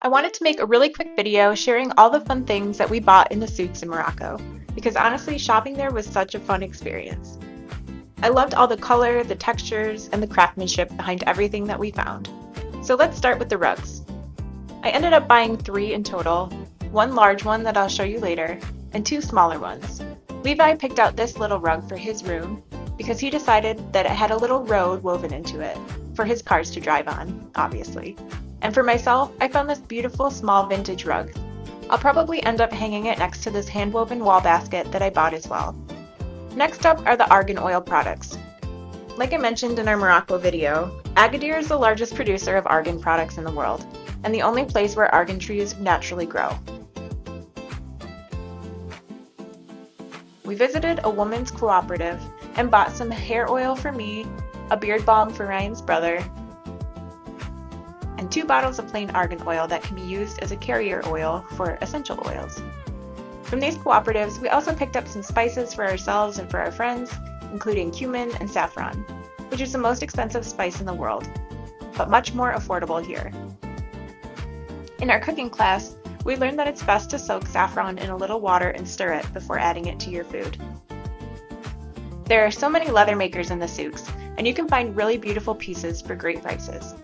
I wanted to make a really quick video sharing all the fun things that we bought in the souks in Morocco, because honestly, shopping there was such a fun experience. I loved all the color, the textures, and the craftsmanship behind everything that we found. So let's start with the rugs. I ended up buying 3 in total, one large one that I'll show you later, and 2 smaller ones. Levi picked out this little rug for his room because he decided that it had a little road woven into it for his cars to drive on, obviously. And for myself, I found this beautiful small vintage rug. I'll probably end up hanging it next to this hand-woven wall basket that I bought as well. Next up are the argan oil products. Like I mentioned in our Morocco video, Agadir is the largest producer of argan products in the world, and the only place where argan trees naturally grow. We visited a woman's cooperative and bought some hair oil for me, a beard balm for Ryan's brother, and 2 bottles of plain argan oil that can be used as a carrier oil for essential oils. From these cooperatives, we also picked up some spices for ourselves and for our friends, including cumin and saffron, which is the most expensive spice in the world, but much more affordable here. In our cooking class, we learned that it's best to soak saffron in a little water and stir it before adding it to your food. There are so many leather makers in the souks, and you can find really beautiful pieces for great prices.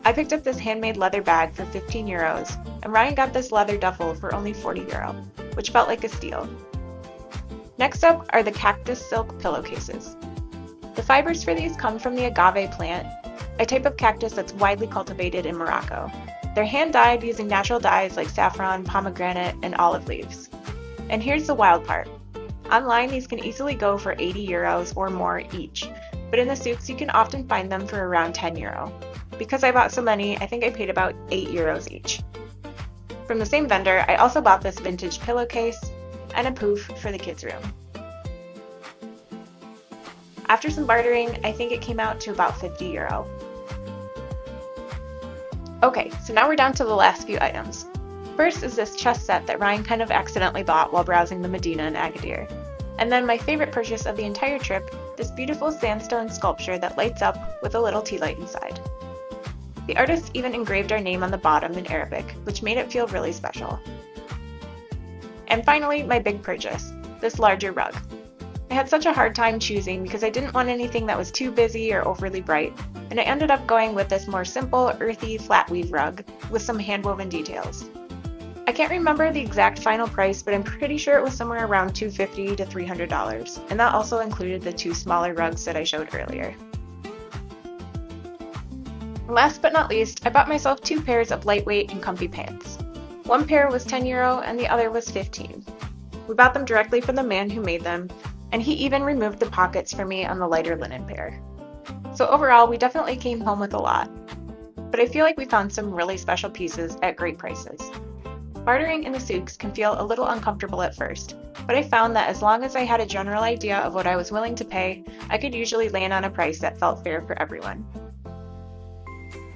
I picked up this handmade leather bag for 15 euros, and Ryan got this leather duffel for only 40 euro, which felt like a steal. Next up are the Cactus silk pillowcases. The fibers for these come from the agave plant, a type of cactus that's widely cultivated in Morocco. They're hand-dyed using natural dyes like saffron, pomegranate, and olive leaves. And here's the wild part. Online, these can easily go for 80 euros or more each, but in the souks you can often find them for around 10 euro. Because I bought so many, I think I paid about 8 euros each. From the same vendor, I also bought this vintage pillowcase and a pouf for the kids' room. After some bartering, I think it came out to about 50 euro. Okay, so now we're down to the last few items. First is this chest set that Ryan kind of accidentally bought while browsing the Medina in Agadir. And then my favorite purchase of the entire trip, this beautiful sandstone sculpture that lights up with a little tea light inside. The artist even engraved our name on the bottom in Arabic, which made it feel really special. And finally, my big purchase, this larger rug. I had such a hard time choosing because I didn't want anything that was too busy or overly bright, and I ended up going with this more simple, earthy, flat weave rug with some hand-woven details. I can't remember the exact final price, but I'm pretty sure it was somewhere around $250 to $300, and that also included the 2 smaller rugs that I showed earlier. Last but not least, I bought myself 2 pairs of lightweight and comfy pants. One pair was 10 euro and the other was 15. We bought them directly from the man who made them, and he even removed the pockets for me on the lighter linen pair. So overall, we definitely came home with a lot. But I feel like we found some really special pieces at great prices. Bartering in the souks can feel a little uncomfortable at first, but I found that as long as I had a general idea of what I was willing to pay, I could usually land on a price that felt fair for everyone.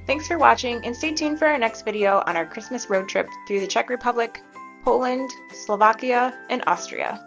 Thanks for watching, and stay tuned for our next video on our Christmas road trip through the Czech Republic, Poland, Slovakia, and Austria.